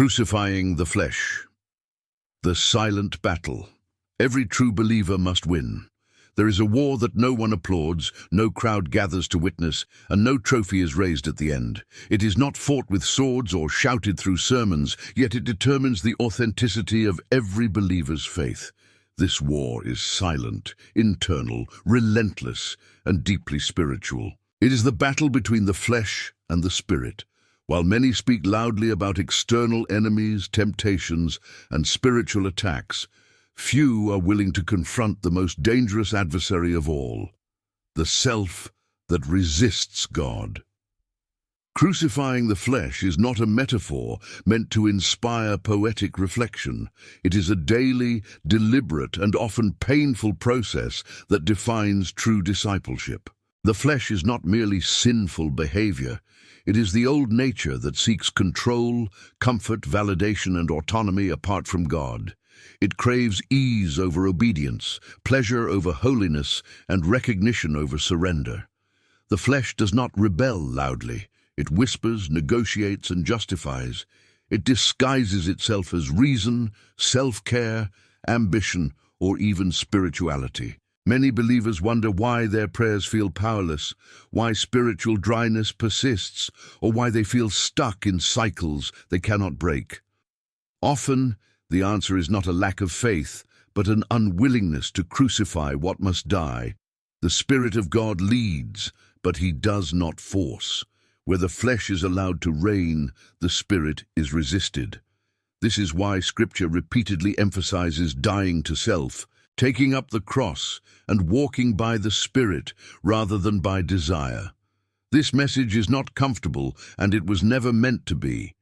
Crucifying the flesh. The silent battle. Every true believer must win. There is a war that no one applauds, no crowd gathers to witness, and no trophy is raised at the end. It is not fought with swords or shouted through sermons, yet it determines the authenticity of every believer's faith. This war is silent, internal, relentless, and deeply spiritual. It is the battle between the flesh and the spirit. While many speak loudly about external enemies, temptations, and spiritual attacks, few are willing to confront the most dangerous adversary of all, the self that resists God. Crucifying the flesh is not a metaphor meant to inspire poetic reflection. It is a daily, deliberate, and often painful process that defines true discipleship. The flesh is not merely sinful behavior. It is the old nature that seeks control, comfort, validation, and autonomy apart from God. It craves ease over obedience, pleasure over holiness, and recognition over surrender. The flesh does not rebel loudly. It whispers, negotiates, and justifies. It disguises itself as reason, self-care, ambition, or even spirituality. Many believers wonder why their prayers feel powerless, why spiritual dryness persists, or why they feel stuck in cycles they cannot break. Often, the answer is not a lack of faith, but an unwillingness to crucify what must die. The Spirit of God leads, but he does not force. Where the flesh is allowed to reign, the Spirit is resisted. This is why Scripture repeatedly emphasizes dying to self, taking up the cross, and walking by the Spirit rather than by desire. This message is not comfortable, and it was never meant to be.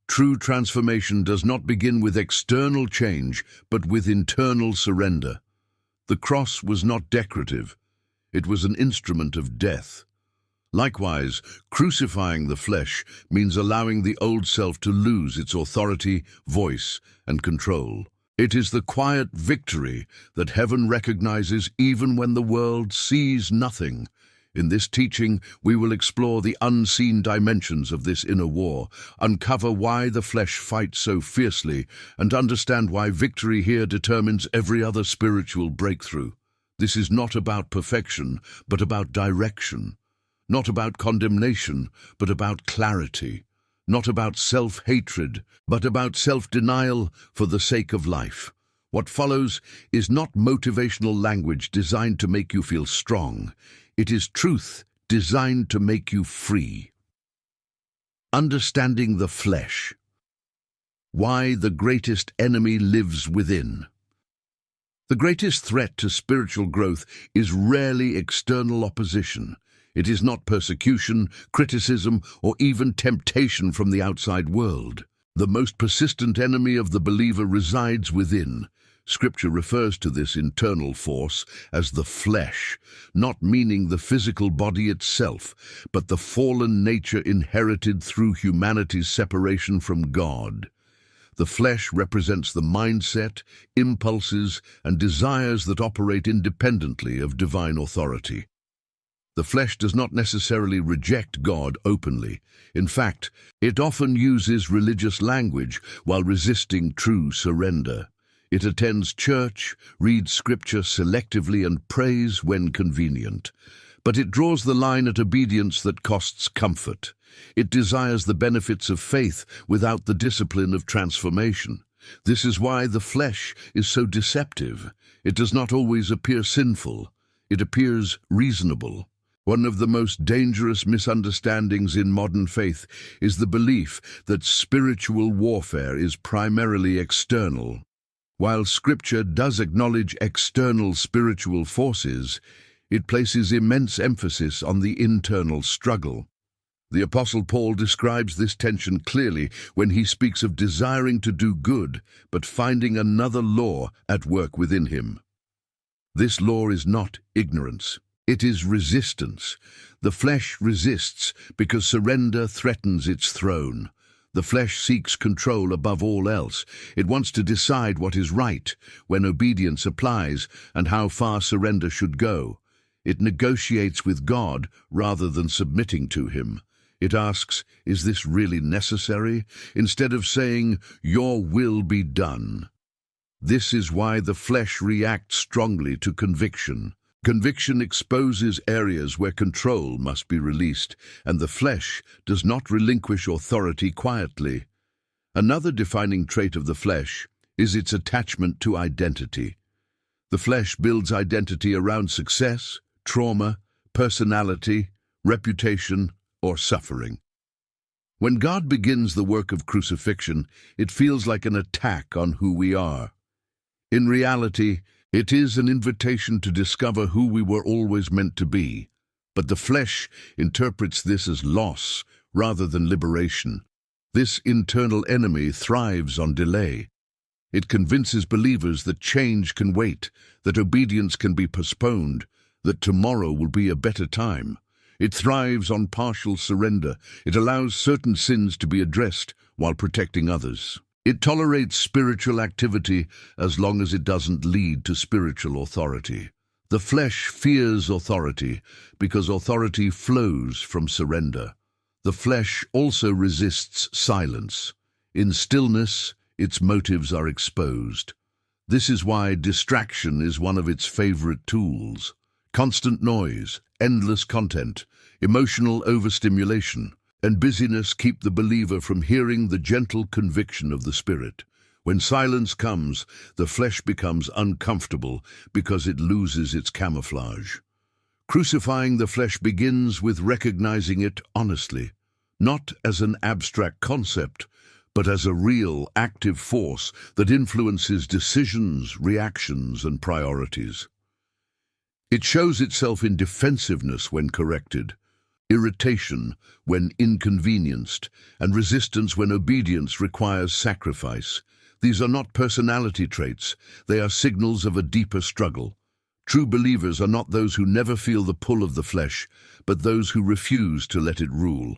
True transformation does not begin with external change, but with internal surrender. The cross was not decorative. It was an instrument of death. Likewise, crucifying the flesh means allowing the old self to lose its authority, voice, and control. It is the quiet victory that heaven recognizes even when the world sees nothing. In this teaching, we will explore the unseen dimensions of this inner war, uncover why the flesh fights so fiercely, and understand why victory here determines every other spiritual breakthrough. This is not about perfection, but about direction. Not about condemnation, but about clarity. Not about self-hatred, but about self-denial for the sake of life. What follows is not motivational language designed to make you feel strong. It is truth designed to make you free. Understanding the flesh. Why the greatest enemy lives within. The greatest threat to spiritual growth is rarely external opposition. It is not persecution, criticism, or even temptation from the outside world. The most persistent enemy of the believer resides within. Scripture refers to this internal force as the flesh, not meaning the physical body itself, but the fallen nature inherited through humanity's separation from God. The flesh represents the mindset, impulses, and desires that operate independently of divine authority. The flesh does not necessarily reject God openly. In fact, it often uses religious language while resisting true surrender. It attends church, reads Scripture selectively, and prays when convenient. But it draws the line at obedience that costs comfort. It desires the benefits of faith without the discipline of transformation. This is why the flesh is so deceptive. It does not always appear sinful. It appears reasonable. One of the most dangerous misunderstandings in modern faith is the belief that spiritual warfare is primarily external. While Scripture does acknowledge external spiritual forces, it places immense emphasis on the internal struggle. The Apostle Paul describes this tension clearly when he speaks of desiring to do good, but finding another law at work within him. This law is not ignorance. It is resistance. The flesh resists because surrender threatens its throne. The flesh seeks control above all else. It wants to decide what is right, when obedience applies, and how far surrender should go. It negotiates with God rather than submitting to him. It asks, is this really necessary? Instead of saying, your will be done. This is why the flesh reacts strongly to conviction. Conviction exposes areas where control must be released, and the flesh does not relinquish authority quietly. Another defining trait of the flesh is its attachment to identity. The flesh builds identity around success, trauma, personality, reputation, or suffering. When God begins the work of crucifixion, it feels like an attack on who we are. In reality, it is an invitation to discover who we were always meant to be. But the flesh interprets this as loss rather than liberation. This internal enemy thrives on delay. It convinces believers that change can wait, that obedience can be postponed, that tomorrow will be a better time. It thrives on partial surrender. It allows certain sins to be addressed while protecting others. It tolerates spiritual activity as long as it doesn't lead to spiritual authority. The flesh fears authority because authority flows from surrender. The flesh also resists silence. In stillness, its motives are exposed. This is why distraction is one of its favorite tools. Constant noise, endless content, emotional overstimulation, and busyness keep the believer from hearing the gentle conviction of the Spirit. When silence comes, the flesh becomes uncomfortable because it loses its camouflage. Crucifying the flesh begins with recognizing it honestly, not as an abstract concept, but as a real, active force that influences decisions, reactions, and priorities. It shows itself in defensiveness when corrected, irritation when inconvenienced, and resistance when obedience requires sacrifice. These are not personality traits, they are signals of a deeper struggle. True believers are not those who never feel the pull of the flesh, but those who refuse to let it rule.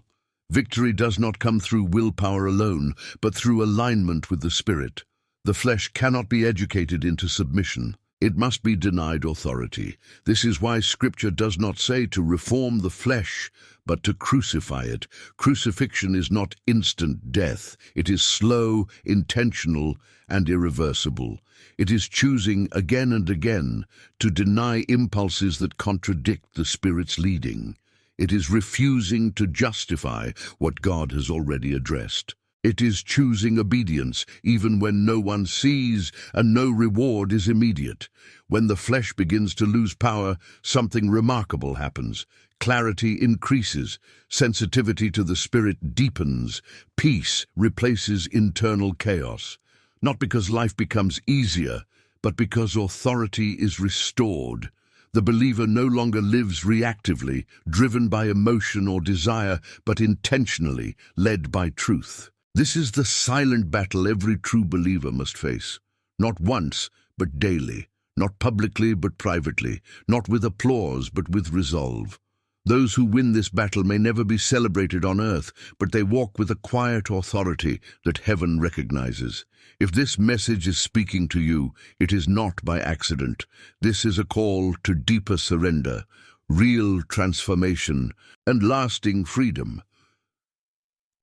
Victory does not come through willpower alone, but through alignment with the Spirit. The flesh cannot be educated into submission. It must be denied authority. This is why Scripture does not say to reform the flesh, but to crucify it. Crucifixion is not instant death. It is slow, intentional, and irreversible. It is choosing again and again to deny impulses that contradict the Spirit's leading. It is refusing to justify what God has already addressed. It is choosing obedience even when no one sees and no reward is immediate. When the flesh begins to lose power, something remarkable happens. Clarity increases, sensitivity to the Spirit deepens, peace replaces internal chaos. Not because life becomes easier, but because authority is restored. The believer no longer lives reactively, driven by emotion or desire, but intentionally, led by truth. This is the silent battle every true believer must face. Not once, but daily. Not publicly, but privately. Not with applause, but with resolve. Those who win this battle may never be celebrated on earth, but they walk with a quiet authority that heaven recognizes. If this message is speaking to you, it is not by accident. This is a call to deeper surrender, real transformation, and lasting freedom.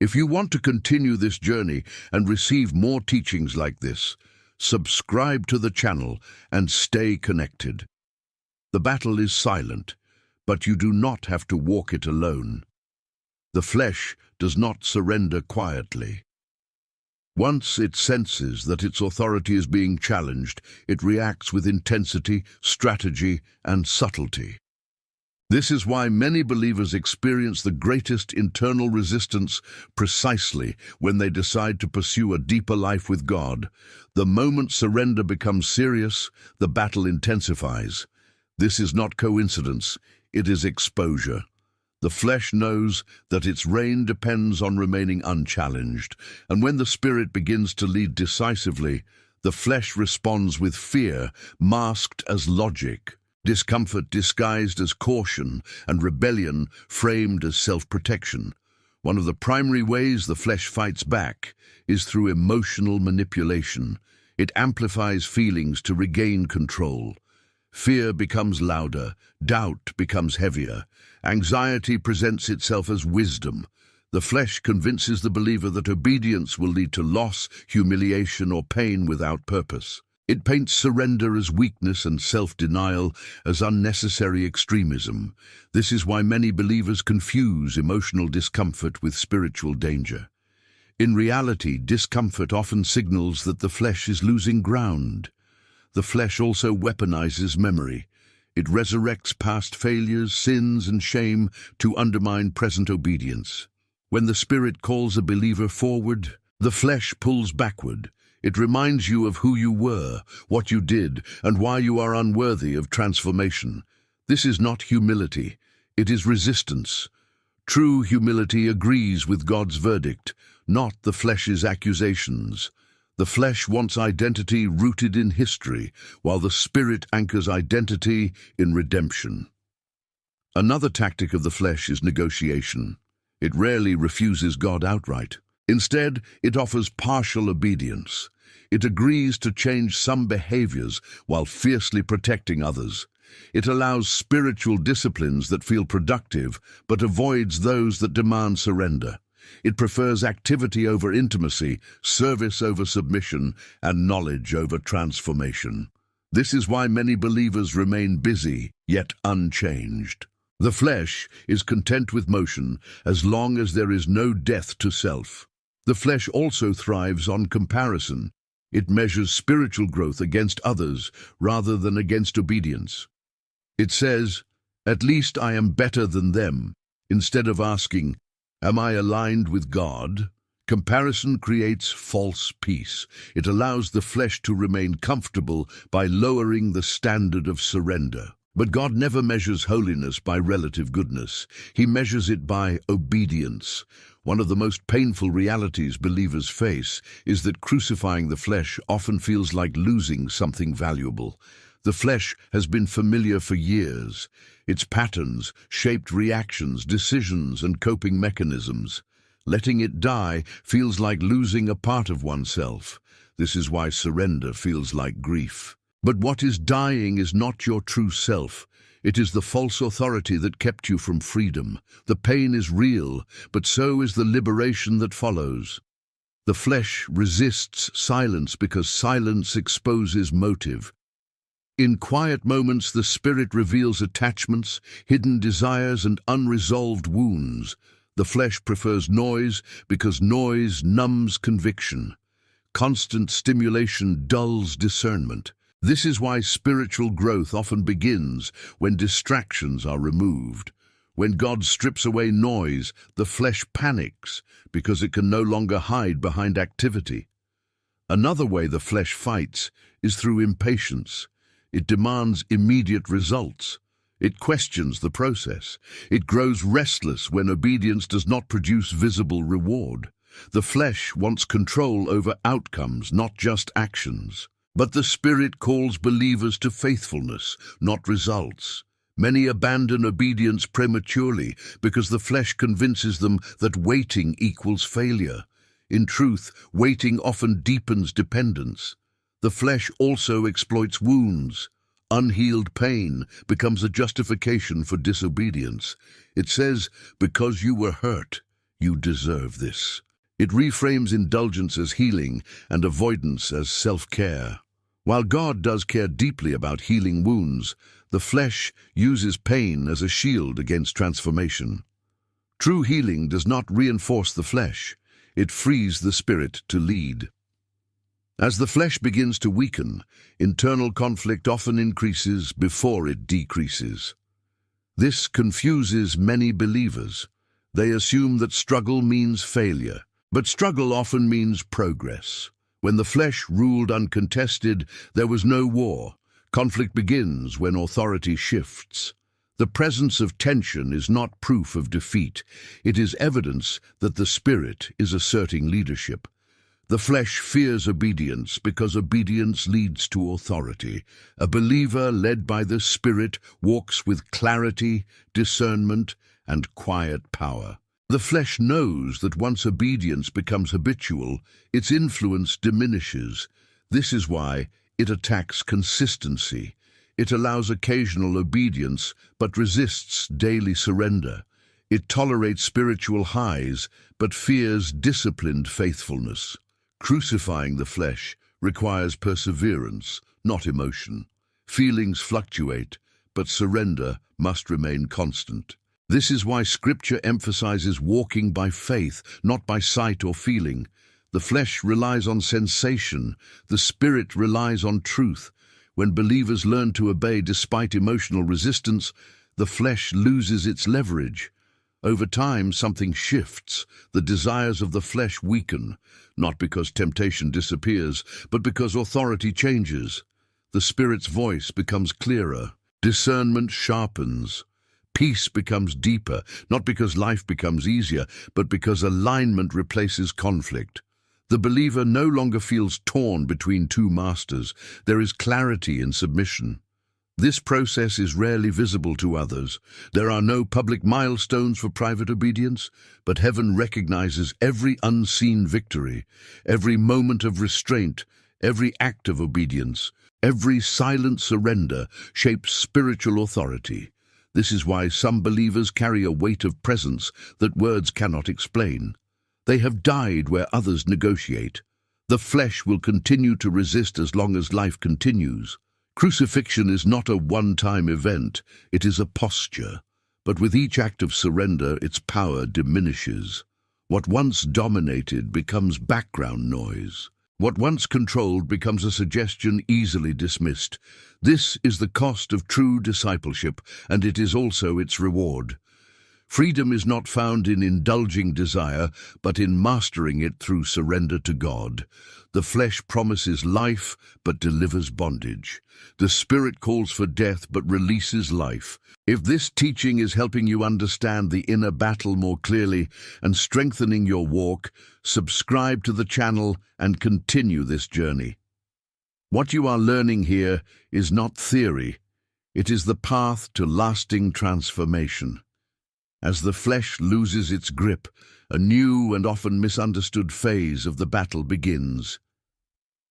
If you want to continue this journey and receive more teachings like this, subscribe to the channel and stay connected. The battle is silent, but you do not have to walk it alone. The flesh does not surrender quietly. Once it senses that its authority is being challenged, it reacts with intensity, strategy, and subtlety. This is why many believers experience the greatest internal resistance precisely when they decide to pursue a deeper life with God. The moment surrender becomes serious, the battle intensifies. This is not coincidence, it is exposure. The flesh knows that its reign depends on remaining unchallenged, and when the Spirit begins to lead decisively, the flesh responds with fear, masked as logic. Discomfort disguised as caution, and rebellion framed as self-protection. One of the primary ways the flesh fights back is through emotional manipulation. It amplifies feelings to regain control. Fear becomes louder, doubt becomes heavier, anxiety presents itself as wisdom, The flesh convinces the believer that obedience will lead to loss, humiliation, or pain without purpose. It paints surrender as weakness and self-denial as unnecessary extremism. This is why many believers confuse emotional discomfort with spiritual danger. In reality, discomfort often signals that the flesh is losing ground. The flesh also weaponizes memory. It resurrects past failures, sins, and shame to undermine present obedience. When the Spirit calls a believer forward, the flesh pulls backward. It reminds you of who you were, what you did, and why you are unworthy of transformation. This is not humility, it is resistance. True humility agrees with God's verdict, not the flesh's accusations. The flesh wants identity rooted in history, while the Spirit anchors identity in redemption. Another tactic of the flesh is negotiation. It rarely refuses God outright. Instead, it offers partial obedience. It agrees to change some behaviors while fiercely protecting others. It allows spiritual disciplines that feel productive, but avoids those that demand surrender. It prefers activity over intimacy, service over submission, and knowledge over transformation. This is why many believers remain busy, yet unchanged. The flesh is content with motion as long as there is no death to self. The flesh also thrives on comparison. It measures spiritual growth against others rather than against obedience. It says, "At least I am better than them," instead of asking, "Am I aligned with God?" Comparison creates false peace. It allows the flesh to remain comfortable by lowering the standard of surrender. But God never measures holiness by relative goodness. He measures it by obedience. One of the most painful realities believers face is that crucifying the flesh often feels like losing something valuable. The flesh has been familiar for years. Its patterns shaped reactions, decisions, and coping mechanisms. Letting it die feels like losing a part of oneself. This is why surrender feels like grief. But what is dying is not your true self. It is the false authority that kept you from freedom. The pain is real, but so is the liberation that follows. The flesh resists silence because silence exposes motive. In quiet moments, the Spirit reveals attachments, hidden desires, and unresolved wounds. The flesh prefers noise because noise numbs conviction. Constant stimulation dulls discernment. This is why spiritual growth often begins when distractions are removed. When God strips away noise, the flesh panics because it can no longer hide behind activity. Another way the flesh fights is through impatience. It demands immediate results. It questions the process. It grows restless when obedience does not produce visible reward. The flesh wants control over outcomes, not just actions. But the Spirit calls believers to faithfulness, not results. Many abandon obedience prematurely because the flesh convinces them that waiting equals failure. In truth, waiting often deepens dependence. The flesh also exploits wounds. Unhealed pain becomes a justification for disobedience. It says, "Because you were hurt, you deserve this." It reframes indulgence as healing and avoidance as self-care. While God does care deeply about healing wounds, the flesh uses pain as a shield against transformation. True healing does not reinforce the flesh. It frees the Spirit to lead. As the flesh begins to weaken, internal conflict often increases before it decreases. This confuses many believers. They assume that struggle means failure, but struggle often means progress. When the flesh ruled uncontested, there was no war. Conflict begins when authority shifts. The presence of tension is not proof of defeat. It is evidence that the Spirit is asserting leadership. The flesh fears obedience because obedience leads to authority. A believer led by the Spirit walks with clarity, discernment, and quiet power. The flesh knows that once obedience becomes habitual, its influence diminishes. This is why it attacks consistency. It allows occasional obedience, but resists daily surrender. It tolerates spiritual highs, but fears disciplined faithfulness. Crucifying the flesh requires perseverance, not emotion. Feelings fluctuate, but surrender must remain constant. This is why Scripture emphasizes walking by faith, not by sight or feeling. The flesh relies on sensation, the spirit relies on truth. When believers learn to obey despite emotional resistance, the flesh loses its leverage. Over time, something shifts. The desires of the flesh weaken, not because temptation disappears, but because authority changes. The Spirit's voice becomes clearer. Discernment sharpens. Peace becomes deeper, not because life becomes easier, but because alignment replaces conflict. The believer no longer feels torn between two masters. There is clarity in submission. This process is rarely visible to others. There are no public milestones for private obedience, but heaven recognizes every unseen victory, every moment of restraint, every act of obedience, every silent surrender shapes spiritual authority. This is why some believers carry a weight of presence that words cannot explain. They have died where others negotiate. The flesh will continue to resist as long as life continues. Crucifixion is not a one-time event, it is a posture. But with each act of surrender, its power diminishes. What once dominated becomes background noise. What once controlled becomes a suggestion easily dismissed. This is the cost of true discipleship, and it is also its reward. Freedom is not found in indulging desire, but in mastering it through surrender to God. The flesh promises life, but delivers bondage. The Spirit calls for death, but releases life. If this teaching is helping you understand the inner battle more clearly and strengthening your walk, subscribe to the channel and continue this journey. What you are learning here is not theory. It is the path to lasting transformation. As the flesh loses its grip, a new and often misunderstood phase of the battle begins.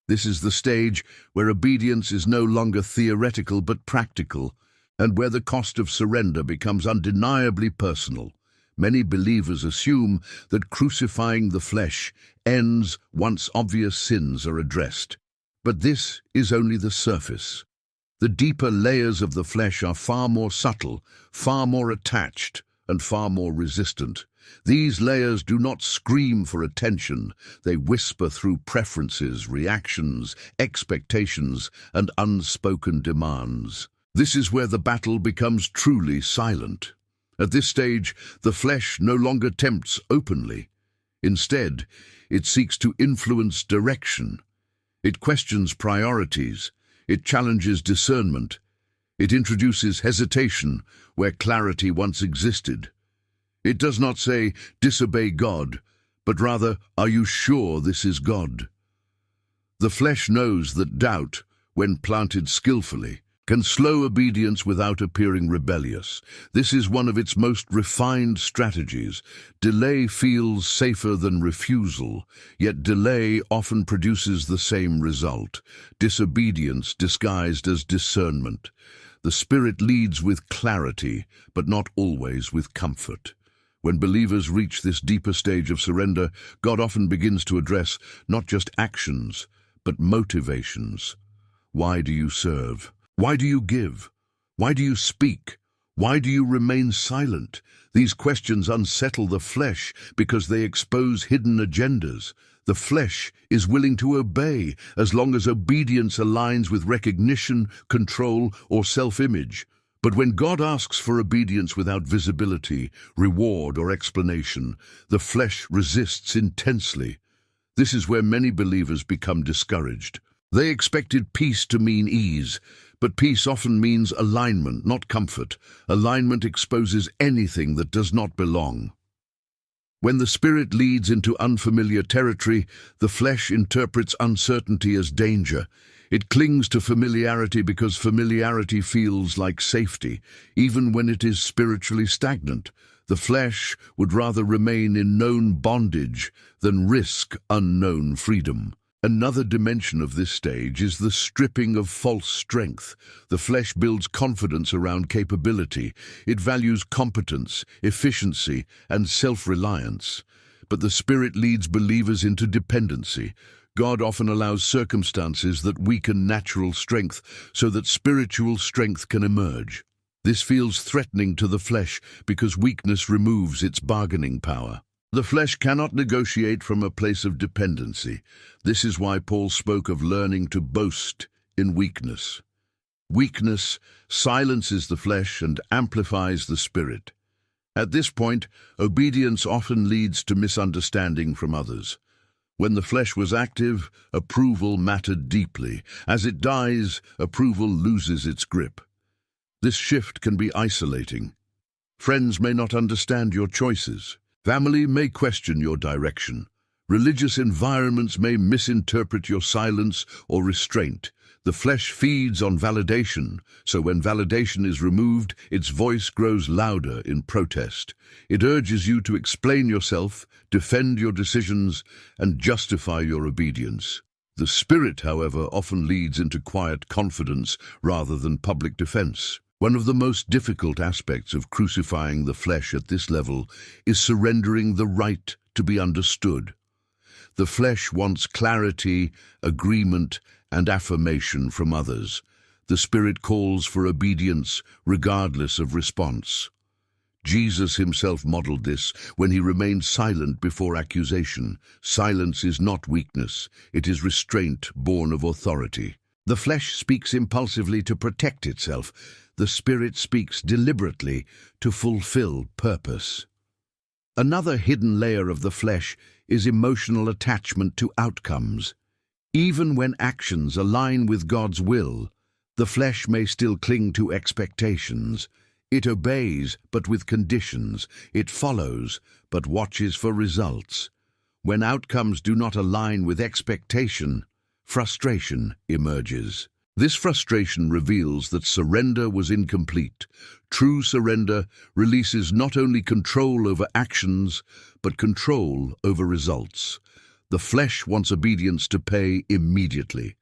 This is the stage where obedience is no longer theoretical but practical, and where the cost of surrender becomes undeniably personal. Many believers assume that crucifying the flesh ends once obvious sins are addressed. But this is only the surface. The deeper layers of the flesh are far more subtle, far more attached, and far more resistant. These layers do not scream for attention. They whisper through preferences, reactions, expectations, and unspoken demands. This is where the battle becomes truly silent. At this stage, the flesh no longer tempts openly. Instead, it seeks to influence direction. It questions priorities. It challenges discernment. It introduces hesitation where clarity once existed. It does not say, disobey God, but rather, are you sure this is God? The flesh knows that doubt, when planted skillfully, can slow obedience without appearing rebellious. This is one of its most refined strategies. Delay feels safer than refusal, yet delay often produces the same result: disobedience disguised as discernment. The Spirit leads with clarity, but not always with comfort. When believers reach this deeper stage of surrender, God often begins to address not just actions, but motivations. Why do you serve? Why do you give? Why do you speak? Why do you remain silent? These questions unsettle the flesh because they expose hidden agendas. The flesh is willing to obey as long as obedience aligns with recognition, control, or self-image. But when God asks for obedience without visibility, reward, or explanation, the flesh resists intensely. This is where many believers become discouraged. They expected peace to mean ease, but peace often means alignment, not comfort. Alignment exposes anything that does not belong. When the Spirit leads into unfamiliar territory, the flesh interprets uncertainty as danger. It clings to familiarity because familiarity feels like safety, even when it is spiritually stagnant. The flesh would rather remain in known bondage than risk unknown freedom. Another dimension of this stage is the stripping of false strength. The flesh builds confidence around capability. It values competence, efficiency, and self-reliance. But the Spirit leads believers into dependency. God often allows circumstances that weaken natural strength so that spiritual strength can emerge. This feels threatening to the flesh because weakness removes its bargaining power. The flesh cannot negotiate from a place of dependency. This is why Paul spoke of learning to boast in weakness. Weakness silences the flesh and amplifies the spirit. At this point, obedience often leads to misunderstanding from others. When the flesh was active, approval mattered deeply. As it dies, approval loses its grip. This shift can be isolating. Friends may not understand your choices. Family may question your direction. Religious environments may misinterpret your silence or restraint. The flesh feeds on validation, so when validation is removed, its voice grows louder in protest. It urges you to explain yourself, defend your decisions, and justify your obedience. The Spirit, however, often leads into quiet confidence rather than public defense. One of the most difficult aspects of crucifying the flesh at this level is surrendering the right to be understood. The flesh wants clarity, agreement, and affirmation from others. The Spirit calls for obedience regardless of response. Jesus himself modeled this when he remained silent before accusation. Silence is not weakness, it is restraint born of authority. The flesh speaks impulsively to protect itself. The Spirit speaks deliberately to fulfill purpose. Another hidden layer of the flesh is emotional attachment to outcomes. Even when actions align with God's will, the flesh may still cling to expectations. It obeys, but with conditions. It follows, but watches for results. When outcomes do not align with expectation, frustration emerges. This frustration reveals that surrender was incomplete. True surrender releases not only control over actions, but control over results. The flesh wants obedience to pay immediately.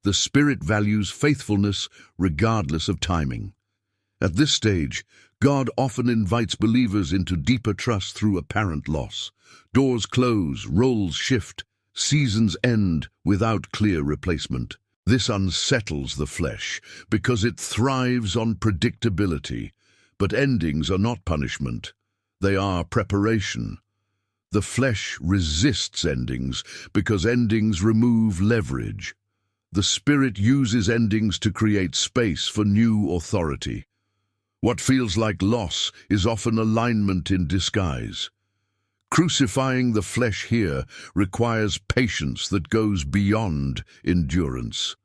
The Spirit values faithfulness regardless of timing. At this stage, God often invites believers into deeper trust through apparent loss. Doors close, roles shift, seasons end without clear replacement. This unsettles the flesh because it thrives on predictability. But endings are not punishment. They are preparation. The flesh resists endings because endings remove leverage. The Spirit uses endings to create space for new authority. What feels like loss is often alignment in disguise. Crucifying the flesh here requires patience that goes beyond endurance.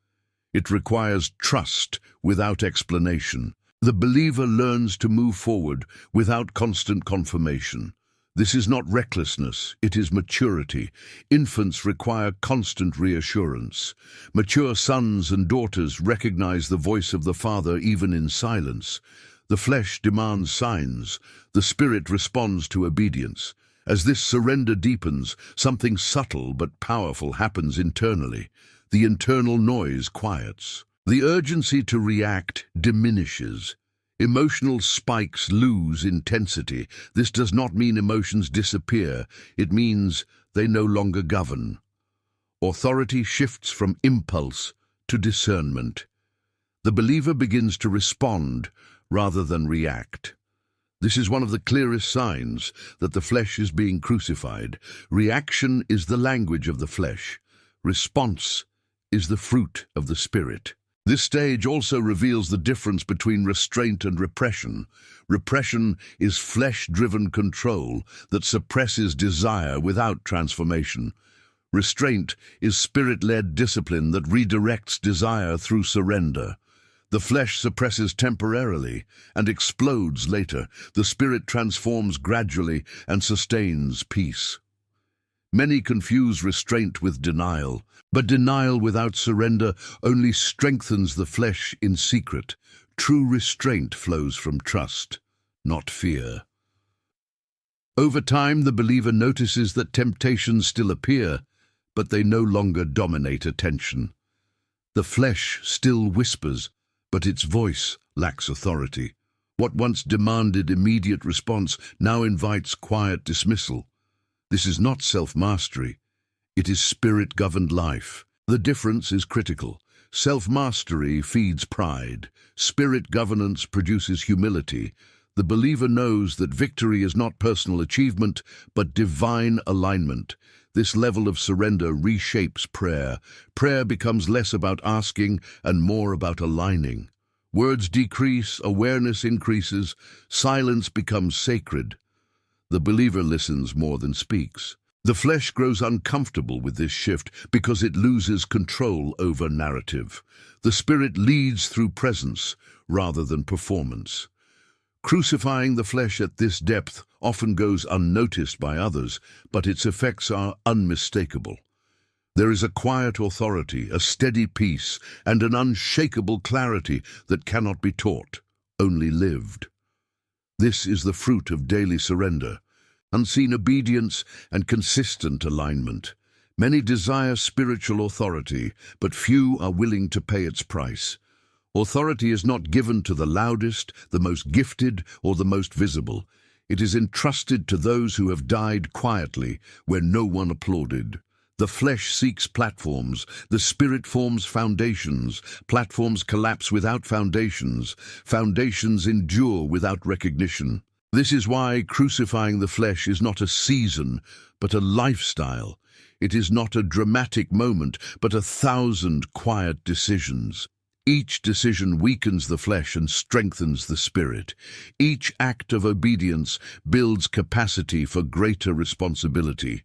It requires trust without explanation. The believer learns to move forward without constant confirmation. This is not recklessness, it is maturity. Infants require constant reassurance. Mature sons and daughters recognize the voice of the Father even in silence. The flesh demands signs. The Spirit responds to obedience. As this surrender deepens, something subtle but powerful happens internally. The internal noise quiets. The urgency to react diminishes. Emotional spikes lose intensity. This does not mean emotions disappear. It means they no longer govern. Authority shifts from impulse to discernment. The believer begins to respond rather than react. This is one of the clearest signs that the flesh is being crucified. Reaction is the language of the flesh. Response is the fruit of the Spirit. This stage also reveals the difference between restraint and repression. Repression is flesh-driven control that suppresses desire without transformation. Restraint is Spirit-led discipline that redirects desire through surrender. The flesh suppresses temporarily and explodes later. The Spirit transforms gradually and sustains peace. Many confuse restraint with denial, but denial without surrender only strengthens the flesh in secret. True restraint flows from trust, not fear. Over time, the believer notices that temptations still appear, but they no longer dominate attention. The flesh still whispers, but its voice lacks authority. What once demanded immediate response now invites quiet dismissal. This is not self-mastery. It is spirit-governed life. The difference is critical. Self-mastery feeds pride. Spirit governance produces humility. The believer knows that victory is not personal achievement, but divine alignment. This level of surrender reshapes prayer. Prayer becomes less about asking and more about aligning. Words decrease, awareness increases, silence becomes sacred. The believer listens more than speaks. The flesh grows uncomfortable with this shift because it loses control over narrative. The spirit leads through presence rather than performance. Crucifying the flesh at this depth often goes unnoticed by others, but its effects are unmistakable. There is a quiet authority, a steady peace, and an unshakable clarity that cannot be taught, only lived. This is the fruit of daily surrender, unseen obedience and consistent alignment. Many desire spiritual authority, but few are willing to pay its price. Authority is not given to the loudest, the most gifted, or the most visible. It is entrusted to those who have died quietly, where no one applauded. The flesh seeks platforms, the spirit forms foundations. Platforms collapse without foundations. Foundations endure without recognition. This is why crucifying the flesh is not a season, but a lifestyle. It is not a dramatic moment, but 1,000 quiet decisions. Each decision weakens the flesh and strengthens the spirit. Each act of obedience builds capacity for greater responsibility.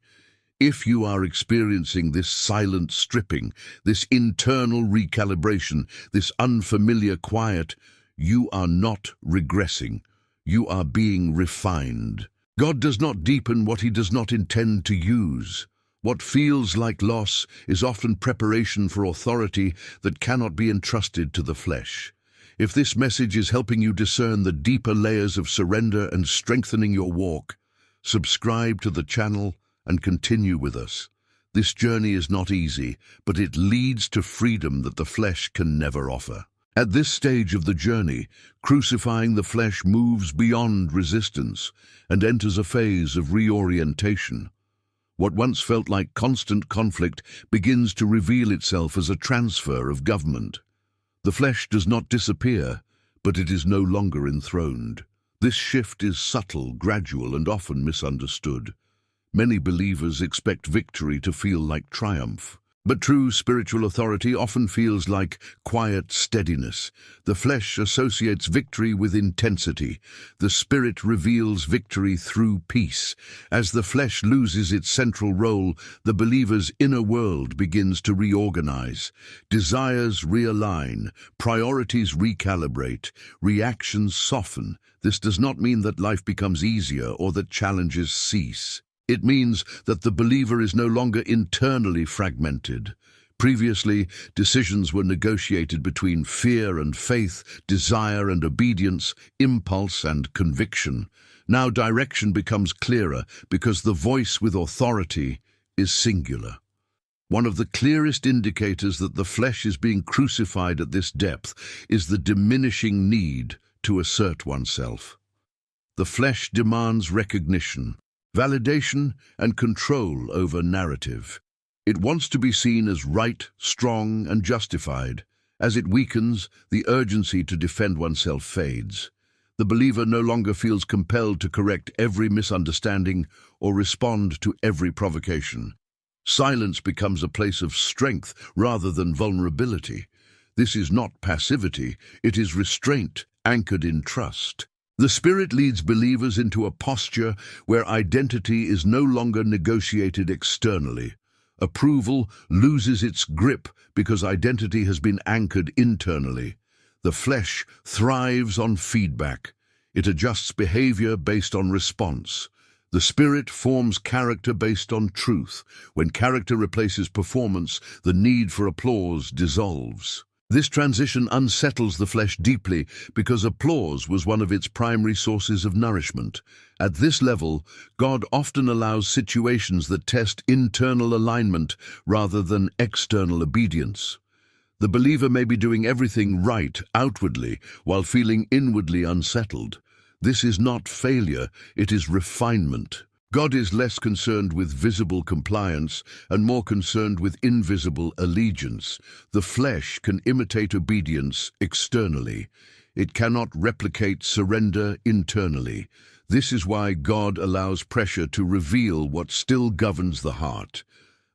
If you are experiencing this silent stripping, this internal recalibration, this unfamiliar quiet, you are not regressing. You are being refined. God does not deepen what He does not intend to use. What feels like loss is often preparation for authority that cannot be entrusted to the flesh. If this message is helping you discern the deeper layers of surrender and strengthening your walk, subscribe to the channel and continue with us. This journey is not easy, but it leads to freedom that the flesh can never offer. At this stage of the journey, crucifying the flesh moves beyond resistance and enters a phase of reorientation. What once felt like constant conflict begins to reveal itself as a transfer of government. The flesh does not disappear, but it is no longer enthroned. This shift is subtle, gradual, and often misunderstood. Many believers expect victory to feel like triumph. But true spiritual authority often feels like quiet steadiness. The flesh associates victory with intensity. The spirit reveals victory through peace. As the flesh loses its central role, the believer's inner world begins to reorganize. Desires realign, priorities recalibrate, reactions soften. This does not mean that life becomes easier or that challenges cease. It means that the believer is no longer internally fragmented. Previously, decisions were negotiated between fear and faith, desire and obedience, impulse and conviction. Now direction becomes clearer because the voice with authority is singular. One of the clearest indicators that the flesh is being crucified at this depth is the diminishing need to assert oneself. The flesh demands recognition, validation, and control over narrative. It wants to be seen as right, strong, and justified. As it weakens, the urgency to defend oneself fades. The believer no longer feels compelled to correct every misunderstanding or respond to every provocation. Silence becomes a place of strength rather than vulnerability. This is not passivity, it is restraint anchored in trust. The Spirit leads believers into a posture where identity is no longer negotiated externally. Approval loses its grip because identity has been anchored internally. The flesh thrives on feedback. It adjusts behavior based on response. The Spirit forms character based on truth. When character replaces performance, the need for applause dissolves. This transition unsettles the flesh deeply because applause was one of its primary sources of nourishment. At this level, God often allows situations that test internal alignment rather than external obedience. The believer may be doing everything right outwardly while feeling inwardly unsettled. This is not failure, it is refinement. God is less concerned with visible compliance and more concerned with invisible allegiance. The flesh can imitate obedience externally. It cannot replicate surrender internally. This is why God allows pressure to reveal what still governs the heart.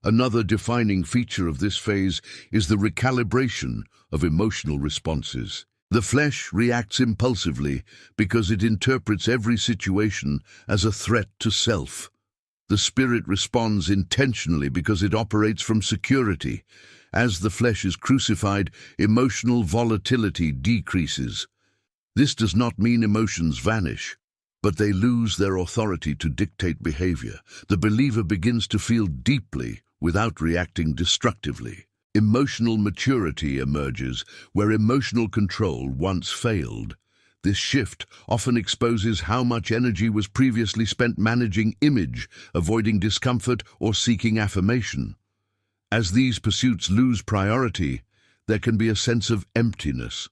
Another defining feature of this phase is the recalibration of emotional responses. The flesh reacts impulsively because it interprets every situation as a threat to self. The spirit responds intentionally because it operates from security. As the flesh is crucified, emotional volatility decreases. This does not mean emotions vanish, but they lose their authority to dictate behavior. The believer begins to feel deeply without reacting destructively. Emotional maturity emerges where emotional control once failed. This shift often exposes how much energy was previously spent managing image, avoiding discomfort, or seeking affirmation. As these pursuits lose priority, there can be a sense of emptiness.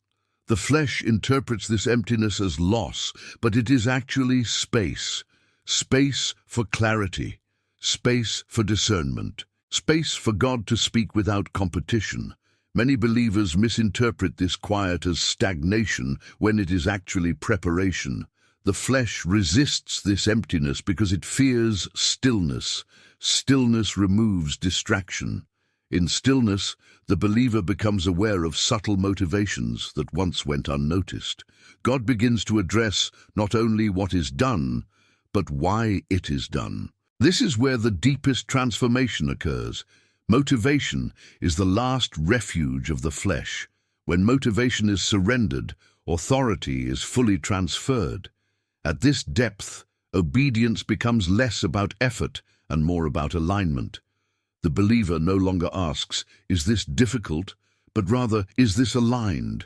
The flesh interprets this emptiness as loss, but it is actually space. Space for clarity, space for discernment. Space for God to speak without competition. Many believers misinterpret this quiet as stagnation when it is actually preparation. The flesh resists this emptiness because it fears stillness. Stillness removes distraction. In stillness, the believer becomes aware of subtle motivations that once went unnoticed. God begins to address not only what is done, but why it is done. This is where the deepest transformation occurs. Motivation is the last refuge of the flesh. When motivation is surrendered, authority is fully transferred. At this depth, obedience becomes less about effort and more about alignment. The believer no longer asks, "Is this difficult?" but rather, "Is this aligned?"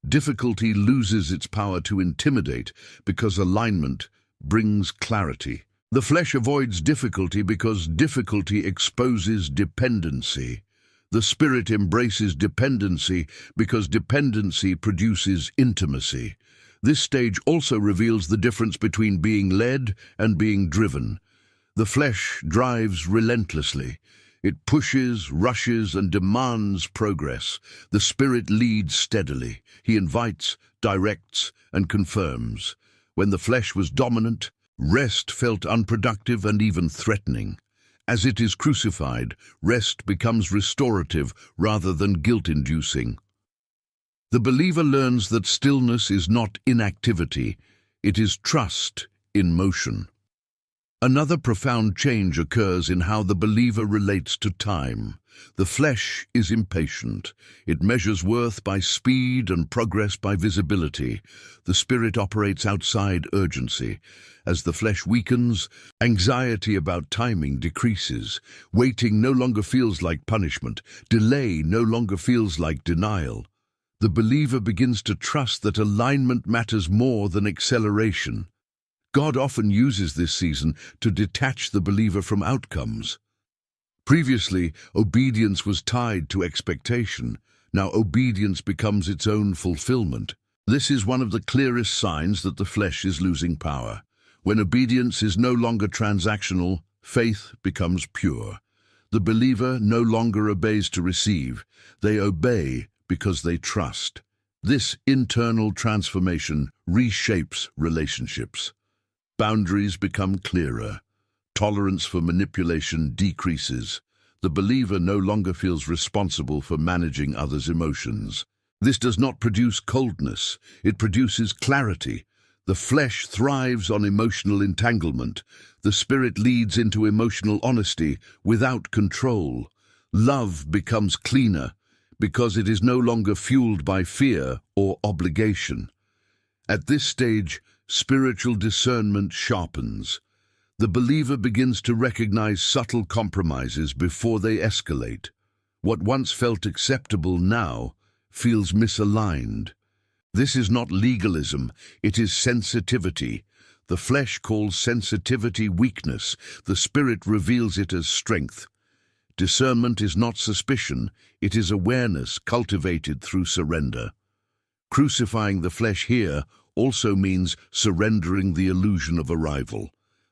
Difficulty loses its power to intimidate because alignment brings clarity. The flesh avoids difficulty because difficulty exposes dependency. The spirit embraces dependency because dependency produces intimacy. This stage also reveals the difference between being led and being driven. The flesh drives relentlessly. It pushes, rushes, and demands progress. The spirit leads steadily. He invites, directs, and confirms. When the flesh was dominant, rest felt unproductive and even threatening. As it is crucified, rest becomes restorative rather than guilt-inducing. The believer learns that stillness is not inactivity, it is trust in motion. Another profound change occurs in how the believer relates to time. The flesh is impatient. It measures worth by speed and progress by visibility. The spirit operates outside urgency. As the flesh weakens, anxiety about timing decreases. Waiting no longer feels like punishment. Delay no longer feels like denial. The believer begins to trust that alignment matters more than acceleration. God often uses this season to detach the believer from outcomes. Previously, obedience was tied to expectation. Now obedience becomes its own fulfillment. This is one of the clearest signs that the flesh is losing power. When obedience is no longer transactional, faith becomes pure. The believer no longer obeys to receive. They obey because they trust. This internal transformation reshapes relationships. Boundaries become clearer. Tolerance for manipulation decreases. The believer no longer feels responsible for managing others' emotions. This does not produce coldness, it produces clarity. The flesh thrives on emotional entanglement. The spirit leads into emotional honesty without control. Love becomes cleaner because it is no longer fueled by fear or obligation. At this stage, spiritual discernment sharpens. The believer begins to recognize subtle compromises before they escalate. What once felt acceptable now feels misaligned. This is not legalism, it is sensitivity. The flesh calls sensitivity weakness, the spirit reveals it as strength. Discernment is not suspicion, it is awareness cultivated through surrender. Crucifying the flesh here also means surrendering the illusion of arrival.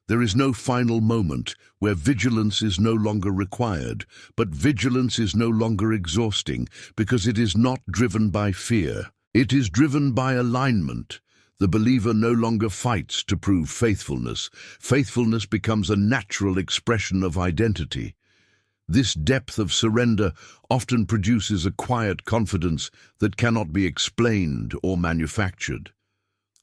There is no final moment where vigilance is no longer required, but vigilance is no longer exhausting because it is not driven by fear. It is driven by alignment. The believer no longer fights to prove faithfulness. Faithfulness becomes a natural expression of identity. This depth of surrender often produces a quiet confidence that cannot be explained or manufactured.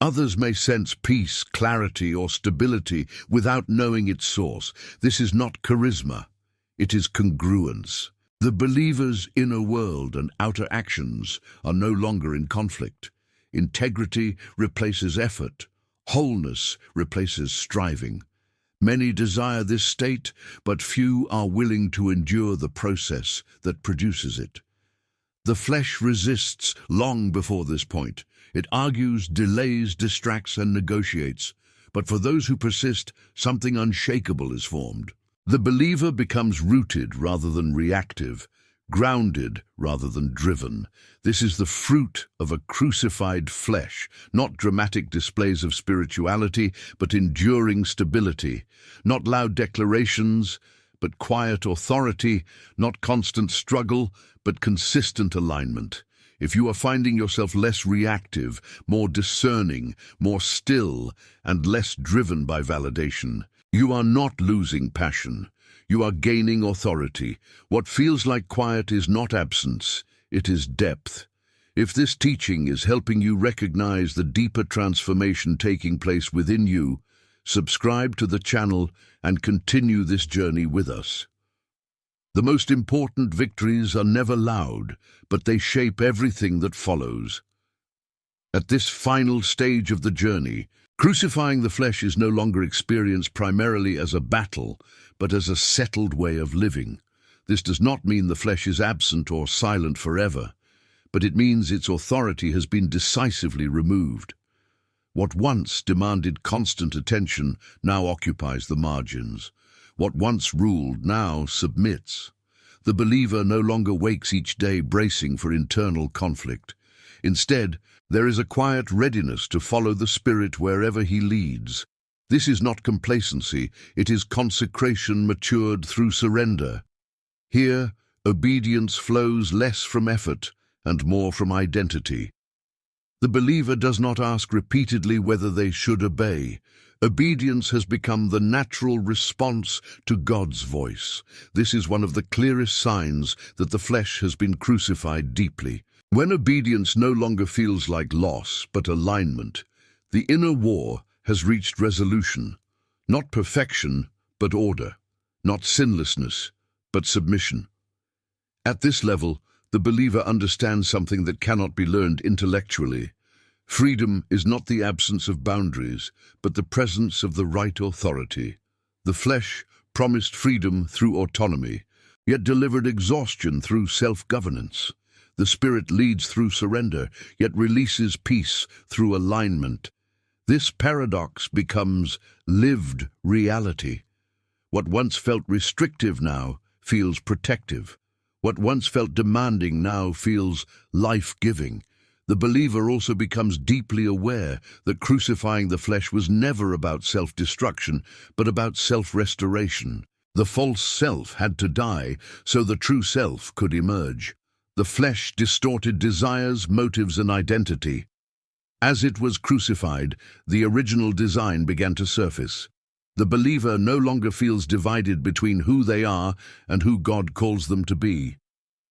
Others may sense peace, clarity, or stability without knowing its source. This is not charisma, it is congruence. The believer's inner world and outer actions are no longer in conflict. Integrity replaces effort. Wholeness replaces striving. Many desire this state, but few are willing to endure the process that produces it. The flesh resists long before this point. It argues, delays, distracts, and negotiates. But for those who persist, something unshakable is formed. The believer becomes rooted rather than reactive, grounded rather than driven. This is the fruit of a crucified flesh, not dramatic displays of spirituality, but enduring stability, not loud declarations, but quiet authority, not constant struggle, but consistent alignment. If you are finding yourself less reactive, more discerning, more still, and less driven by validation, you are not losing passion. You are gaining authority. What feels like quiet is not absence, it is depth. If this teaching is helping you recognize the deeper transformation taking place within you, subscribe to the channel and continue this journey with us. The most important victories are never loud, but they shape everything that follows. At this final stage of the journey, crucifying the flesh is no longer experienced primarily as a battle, but as a settled way of living. This does not mean the flesh is absent or silent forever, but it means its authority has been decisively removed. What once demanded constant attention now occupies the margins. What once ruled now submits. The believer no longer wakes each day bracing for internal conflict. Instead, there is a quiet readiness to follow the Spirit wherever he leads. This is not complacency, it is consecration matured through surrender. Here, obedience flows less from effort and more from identity. The believer does not ask repeatedly whether they should obey. Obedience has become the natural response to God's voice. This is one of the clearest signs that the flesh has been crucified deeply. When obedience no longer feels like loss, but alignment, the inner war has reached resolution. Not perfection, but order. Not sinlessness, but submission. At this level, the believer understands something that cannot be learned intellectually. Freedom is not the absence of boundaries, but the presence of the right authority. The flesh promised freedom through autonomy, yet delivered exhaustion through self-governance. The Spirit leads through surrender, yet releases peace through alignment. This paradox becomes lived reality. What once felt restrictive now feels protective. What once felt demanding now feels life-giving. The believer also becomes deeply aware that crucifying the flesh was never about self-destruction, but about self-restoration. The false self had to die so the true self could emerge. The flesh distorted desires, motives, and identity. As it was crucified, the original design began to surface. The believer no longer feels divided between who they are and who God calls them to be.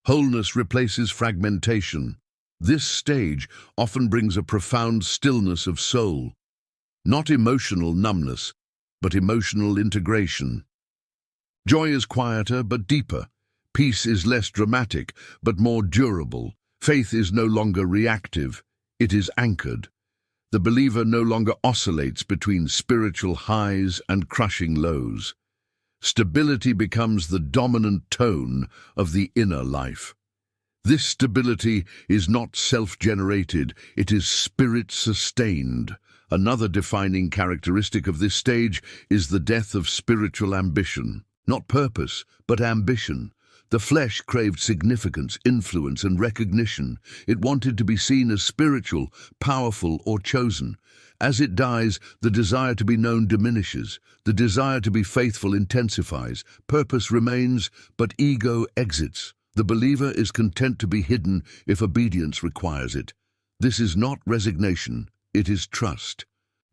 Wholeness replaces fragmentation. This stage often brings a profound stillness of soul. Not emotional numbness, but emotional integration. Joy is quieter but deeper. Peace is less dramatic but more durable. Faith is no longer reactive, it is anchored. The believer no longer oscillates between spiritual highs and crushing lows. Stability becomes the dominant tone of the inner life. This stability is not self-generated, it is spirit-sustained. Another defining characteristic of this stage is the death of spiritual ambition. Not purpose, but ambition. The flesh craved significance, influence, and recognition. It wanted to be seen as spiritual, powerful, or chosen. As it dies, the desire to be known diminishes. The desire to be faithful intensifies. Purpose remains, but ego exits. The believer is content to be hidden if obedience requires it. This is not resignation, it is trust.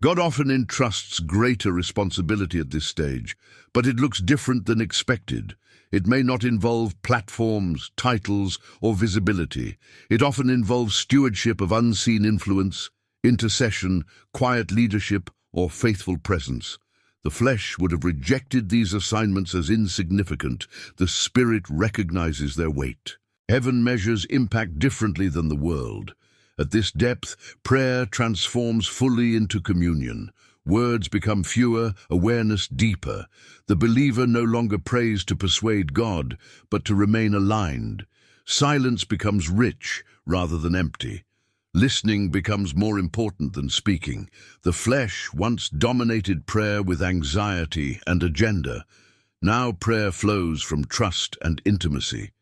God often entrusts greater responsibility at this stage, but it looks different than expected. It may not involve platforms, titles, or visibility. It often involves stewardship of unseen influence, intercession, quiet leadership, or faithful presence. The flesh would have rejected these assignments as insignificant. The Spirit recognizes their weight. Heaven measures impact differently than the world. At this depth, prayer transforms fully into communion. Words become fewer, awareness deeper. The believer no longer prays to persuade God, but to remain aligned. Silence becomes rich rather than empty. Listening becomes more important than speaking. The flesh once dominated prayer with anxiety and agenda. Now prayer flows from trust and intimacy.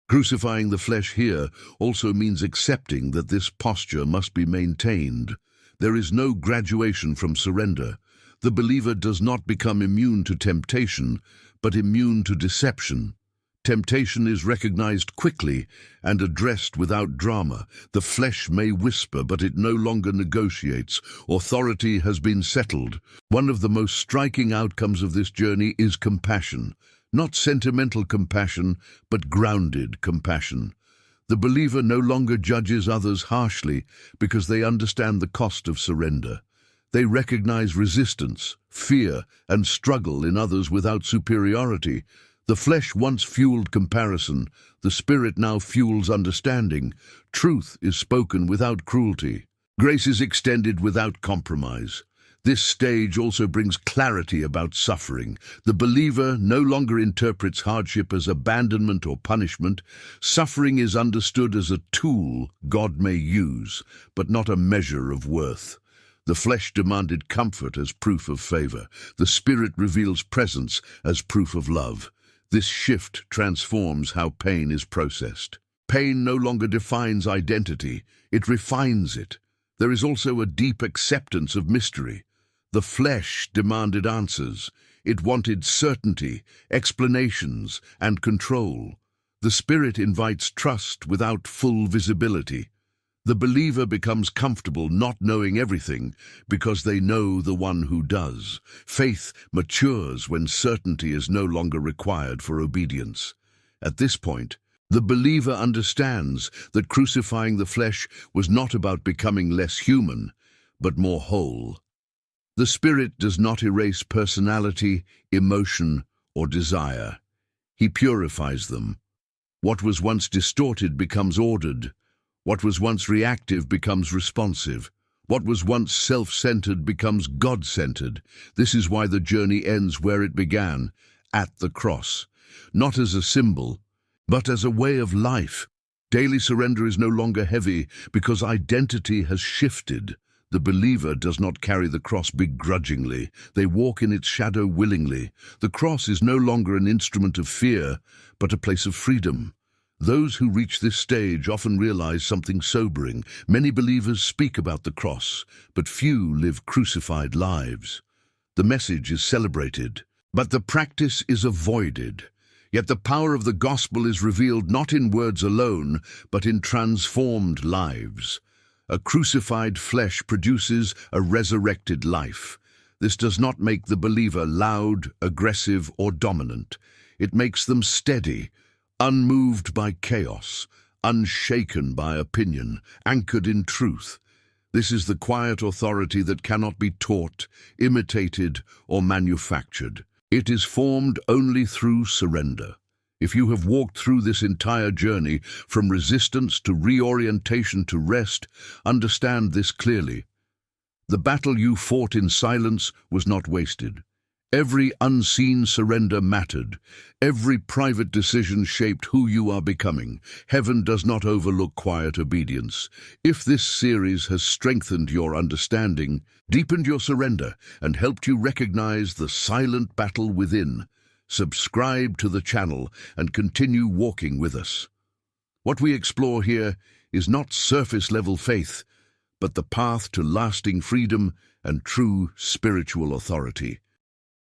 Crucifying the flesh here also means accepting that this posture must be maintained. There is no graduation from surrender. The believer does not become immune to temptation, but immune to deception. Temptation is recognized quickly and addressed without drama. The flesh may whisper, but it no longer negotiates. Authority has been settled. One of the most striking outcomes of this journey is compassion. Not sentimental compassion, but grounded compassion. The believer no longer judges others harshly because they understand the cost of surrender. They recognize resistance, fear, and struggle in others without superiority. The flesh once fueled comparison. The Spirit now fuels understanding. Truth is spoken without cruelty. Grace is extended without compromise. This stage also brings clarity about suffering. The believer no longer interprets hardship as abandonment or punishment. Suffering is understood as a tool God may use, but not a measure of worth. The flesh demanded comfort as proof of favor. The Spirit reveals presence as proof of love. This shift transforms how pain is processed. Pain no longer defines identity, it refines it. There is also a deep acceptance of mystery. The flesh demanded answers. It wanted certainty, explanations, and control. The Spirit invites trust without full visibility. The believer becomes comfortable not knowing everything because they know the one who does. Faith matures when certainty is no longer required for obedience. At this point, the believer understands that crucifying the flesh was not about becoming less human, but more whole. The Spirit does not erase personality, emotion, or desire. He purifies them. What was once distorted becomes ordered. What was once reactive becomes responsive. What was once self-centered becomes God-centered. This is why the journey ends where it began, at the cross. Not as a symbol, but as a way of life. Daily surrender is no longer heavy because identity has shifted. The believer does not carry the cross begrudgingly. They walk in its shadow willingly. The cross is no longer an instrument of fear, but a place of freedom. Those who reach this stage often realize something sobering. Many believers speak about the cross, but few live crucified lives. The message is celebrated, but the practice is avoided. Yet the power of the gospel is revealed not in words alone, but in transformed lives. A crucified flesh produces a resurrected life. This does not make the believer loud, aggressive, or dominant. It makes them steady, unmoved by chaos, unshaken by opinion, anchored in truth. This is the quiet authority that cannot be taught, imitated, or manufactured. It is formed only through surrender. If you have walked through this entire journey, from resistance to reorientation to rest, understand this clearly. The battle you fought in silence was not wasted. Every unseen surrender mattered. Every private decision shaped who you are becoming. Heaven does not overlook quiet obedience. If this series has strengthened your understanding, deepened your surrender, and helped you recognize the silent battle within, subscribe to the channel and continue walking with us. What we explore here is not surface-level faith, but the path to lasting freedom and true spiritual authority.